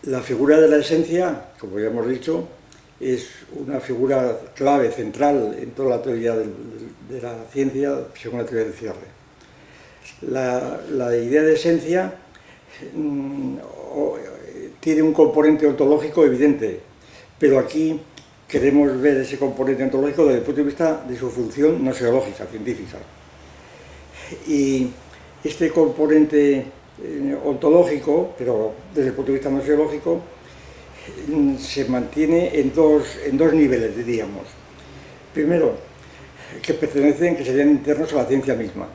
La figura de la esencia, como ya hemos dicho, es una figura clave, central en toda la teoría de la ciencia, según la teoría del cierre. La idea de esencia tiene un componente ontológico evidente, pero aquí queremos ver ese componente ontológico desde el punto de vista de su función noseológica, científica. Y este componente ontológico, pero desde el punto de vista noseológico, se mantiene en dos niveles, diríamos. Primero, que pertenecen, que serían internos a la ciencia misma.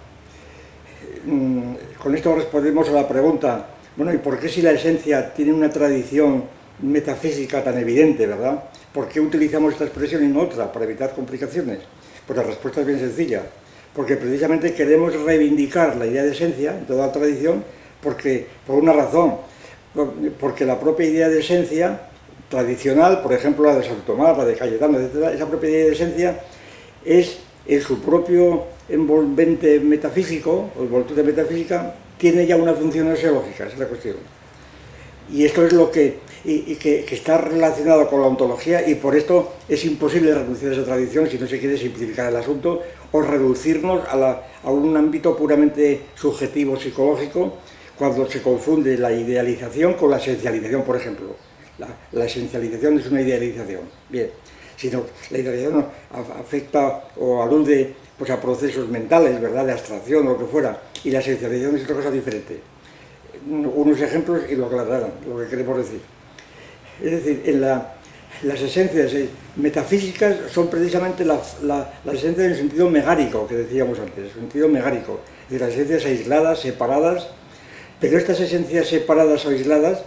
Con esto respondemos a la pregunta, bueno, ¿y por qué si la esencia tiene una tradición metafísica tan evidente, verdad? ¿Por qué utilizamos esta expresión y no otra para evitar complicaciones? Pues la respuesta es bien sencilla, porque precisamente queremos reivindicar la idea de esencia en toda la tradición, por una razón, porque la propia idea de esencia tradicional, por ejemplo la de Santo Tomás, la de Cayetano, etc., esa propia idea de esencia es en su propio envolvente metafísico, o envoltura metafísica, tiene ya una función noseológica, esa es la cuestión. Y esto es lo que está relacionado con la ontología, y por esto es imposible reducir esa tradición si no se quiere simplificar el asunto o reducirnos a un ámbito puramente subjetivo, psicológico, cuando se confunde la idealización con la esencialización, por ejemplo. La esencialización es una idealización, bien, sino la idealización afecta o alude pues, a procesos mentales, ¿verdad?, de abstracción o lo que fuera, y la esencialización es otra cosa diferente. Unos ejemplos y lo aclararán, lo que queremos decir. Es decir, las esencias metafísicas son precisamente la esencia en el sentido megárico, que decíamos antes, el sentido megárico, de las esencias aisladas, separadas, pero estas esencias separadas o aisladas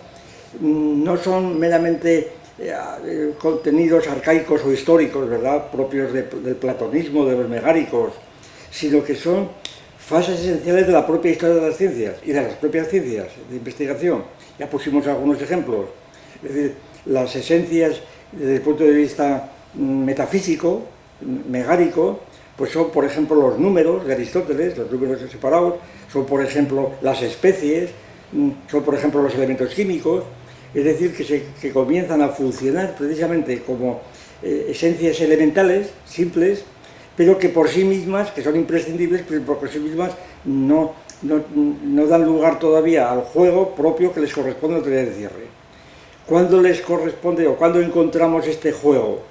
no son meramente contenidos arcaicos o históricos, ¿verdad?, propios del platonismo, de los megáricos, sino que son fases esenciales de la propia historia de las ciencias y de las propias ciencias de investigación. Ya pusimos algunos ejemplos. Es decir, las esencias desde el punto de vista metafísico, megárico, pues son, por ejemplo, los números de Aristóteles, los números separados, son, por ejemplo, las especies, son, por ejemplo, los elementos químicos, es decir, que comienzan a funcionar precisamente como esencias elementales, simples, pero que por sí mismas, que son imprescindibles, pero por sí mismas no dan lugar todavía al juego propio que les corresponde a la teoría de cierre. ¿Cuándo les corresponde o cuándo encontramos este juego?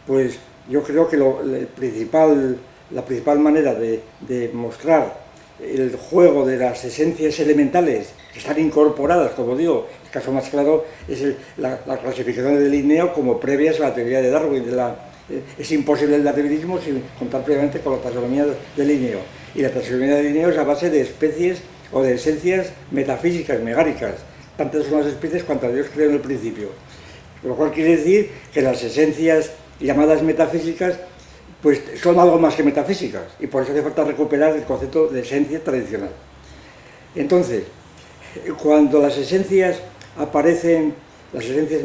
Pues yo creo que la principal manera de mostrar el juego de las esencias elementales que están incorporadas, como digo, el caso más claro es la clasificación de Linneo como previas a la teoría de Darwin. Es imposible el darwinismo sin contar previamente con la taxonomía de Linneo. Y la taxonomía de Linneo es a base de especies o de esencias metafísicas, megáricas. Tantas son las especies cuantas Dios creó en el principio. Lo cual quiere decir que las esencias llamadas metafísicas pues son algo más que metafísicas, y por eso hace falta recuperar el concepto de esencia tradicional. Entonces, cuando las esencias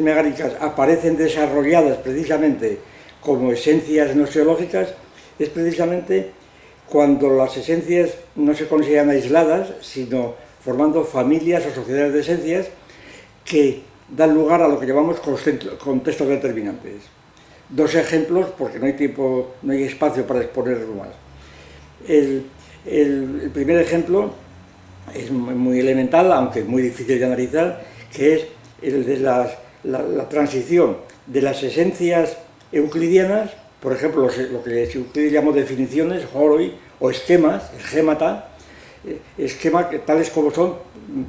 megáricas aparecen desarrolladas precisamente como esencias noseológicas, es precisamente cuando las esencias no se consideran aisladas, sino formando familias o sociedades de esencias que dan lugar a lo que llamamos contextos determinantes. Dos ejemplos, porque no hay tiempo, no hay espacio para exponerlo más. El primer ejemplo es muy elemental, aunque muy difícil de analizar, que es el de la transición de las esencias euclidianas, por ejemplo, lo que Euclides llamó definiciones, horoi, o esquemas, esquemata, esquemas tales como son,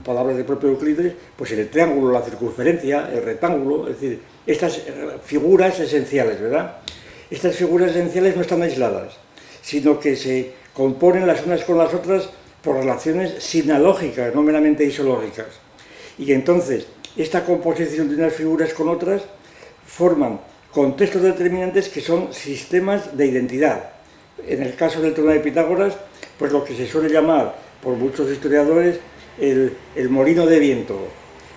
palabras del propio Euclides, pues el triángulo, la circunferencia, el rectángulo, es decir, estas figuras esenciales, ¿verdad? Estas figuras esenciales no están aisladas, sino que se componen las unas con las otras por relaciones sinalógicas, no meramente isológicas. Y entonces, esta composición de unas figuras con otras forman contextos determinantes que son sistemas de identidad. En el caso del teorema de Pitágoras, pues lo que se suele llamar por muchos historiadores el molino de viento,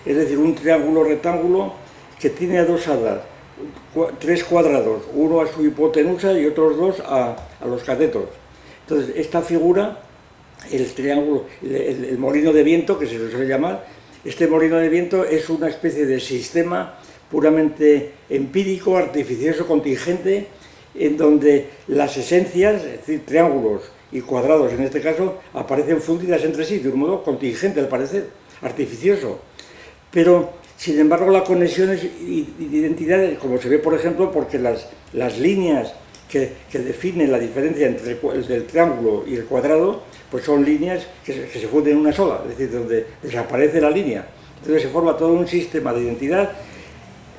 es decir, un triángulo rectángulo que tiene adosadas tres cuadrados, uno a su hipotenusa y otros dos a los catetos. Entonces, esta figura, el triángulo, el molino de viento, que se le suele llamar, Este molino de viento es una especie de sistema puramente empírico, artificioso, contingente, en donde las esencias, es decir, triángulos y cuadrados en este caso, aparecen fundidas entre sí de un modo contingente, al parecer, artificioso. Pero, sin embargo, la conexión es de identidad, como se ve, por ejemplo, porque las líneas que definen la diferencia entre el triángulo y el cuadrado, pues son líneas que se funden en una sola, es decir, donde desaparece la línea. Entonces se forma todo un sistema de identidad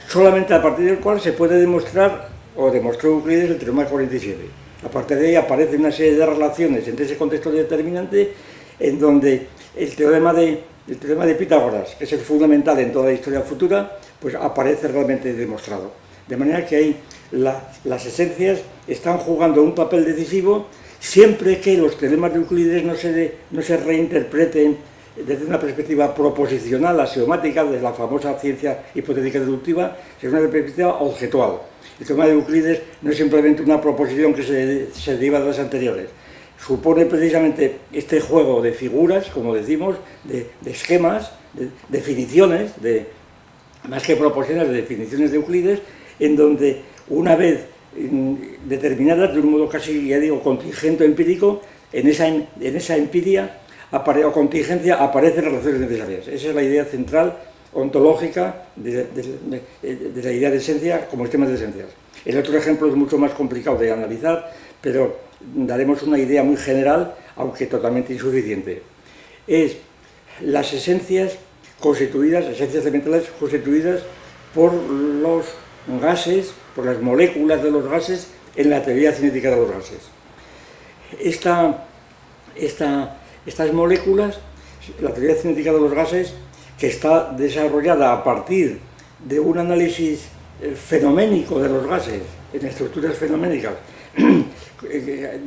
solamente a partir del cual se puede demostrar, o demostró Euclides, el teorema de 47. A partir de ahí aparece una serie de relaciones entre ese contexto determinante, en donde el teorema de Pitágoras, que es el fundamental en toda la historia futura, pues aparece realmente demostrado. De manera que ahí las esencias están jugando un papel decisivo siempre que los teoremas de Euclides no se reinterpreten desde una perspectiva proposicional, axiomática, de la famosa ciencia hipotética deductiva, sino una perspectiva objetual. El teorema de Euclides no es simplemente una proposición que se deriva de las anteriores. Supone precisamente este juego de figuras, como decimos, de esquemas, de definiciones, más que proposiciones, de definiciones de Euclides, en donde una vez determinadas de un modo casi, ya digo, contingente o empírico, en esa empiria o contingencia aparecen relaciones necesarias. Esa es la idea central ontológica de la idea de esencia como esquema de esencias. El otro ejemplo es mucho más complicado de analizar, pero daremos una idea muy general, aunque totalmente insuficiente. Es las esencias elementales constituidas por los gases, por las moléculas de los gases en la teoría cinética de los gases. Estas moléculas, la teoría cinética de los gases, que está desarrollada a partir de un análisis fenoménico de los gases, en estructuras fenoménicas,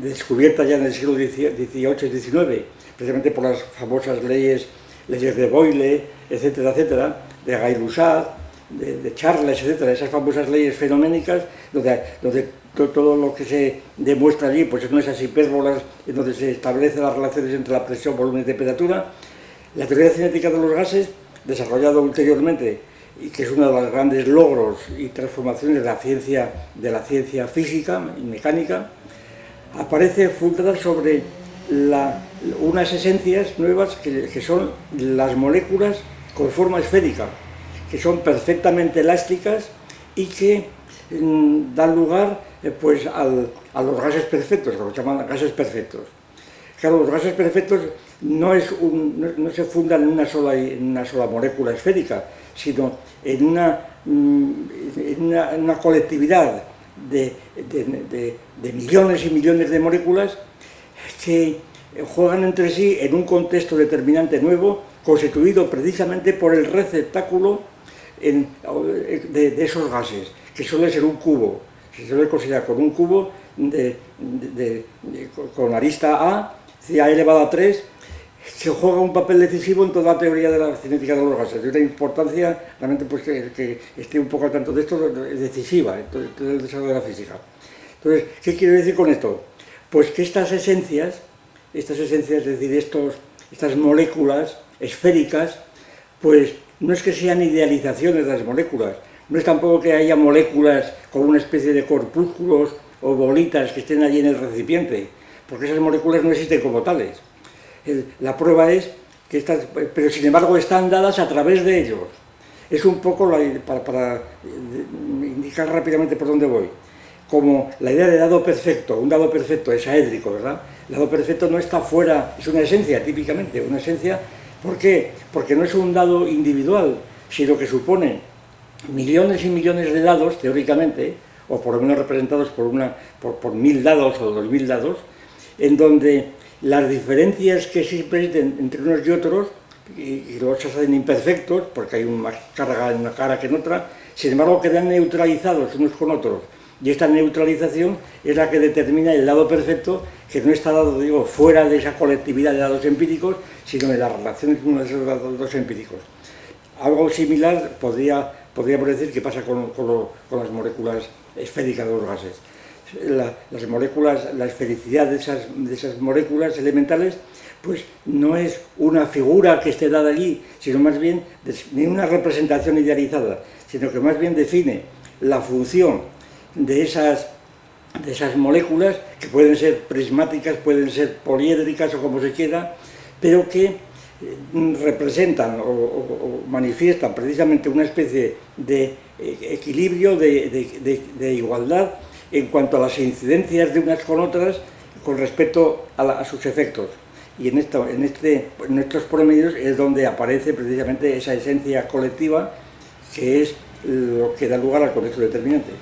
descubierta ya en el siglo XVIII y XIX, precisamente por las famosas leyes de Boyle, etcétera, etcétera, de Gay-Lussac, de Charles, etcétera, esas famosas leyes fenoménicas, donde todo lo que se demuestra allí pues son esas hipérbolas en donde se establecen las relaciones entre la presión, volumen y temperatura. La teoría cinética de los gases, desarrollada ulteriormente, y que es uno de los grandes logros y transformaciones de la ciencia física y mecánica, aparece fundada sobre unas esencias nuevas que son las moléculas con forma esférica, que son perfectamente elásticas y que dan lugar pues a los gases perfectos, que los llaman gases perfectos. Claro, los gases perfectos no se fundan en una sola molécula esférica, sino en una colectividad de millones y millones de moléculas que juegan entre sí en un contexto determinante nuevo, constituido precisamente por el receptáculo de esos gases, que suele ser un cubo. Se suele considerar con un cubo con arista A, A elevado a 3, que juega un papel decisivo en toda la teoría de la cinética de los gases, de una importancia realmente pues, que esté un poco al tanto de esto, es decisiva en todo el desarrollo de la física. Entonces, ¿qué quiero decir con esto? Pues que estas esencias, es decir, estas moléculas esféricas, pues no es que sean idealizaciones de las moléculas, no es tampoco que haya moléculas con una especie de corpúsculos o bolitas que estén allí en el recipiente, porque esas moléculas no existen como tales. La prueba es que pero sin embargo están dadas a través de ellos. Es un poco, para indicar rápidamente por dónde voy, como la idea de dado perfecto. Un dado perfecto es aédrico, ¿verdad? El dado perfecto no está fuera, es una esencia típicamente, una esencia. ¿Por qué? Porque no es un dado individual, sino que supone millones y millones de dados, teóricamente, o por lo menos representados por 1000 dados o 2000 dados, en donde las diferencias que existen entre unos y otros, y los hacen imperfectos, porque hay más carga en una cara que en otra, sin embargo quedan neutralizados unos con otros. Y esta neutralización es la que determina el dado perfecto, que no está dado, digo, fuera de esa colectividad de dados empíricos, sino de las relaciones con esos dados empíricos. Algo similar podríamos decir que pasa con las moléculas esféricas de los gases. Las moléculas, la esfericidad de esas moléculas elementales, pues no es una figura que esté dada allí, sino más bien ni una representación idealizada, sino que más bien define la función de esas moléculas, que pueden ser prismáticas, pueden ser poliédricas o como se quiera, pero que representan o manifiestan precisamente una especie de equilibrio, de igualdad en cuanto a las incidencias de unas con otras con respecto a sus efectos. Y en estos promedios es donde aparece precisamente esa esencia colectiva, que es lo que da lugar al contexto determinante.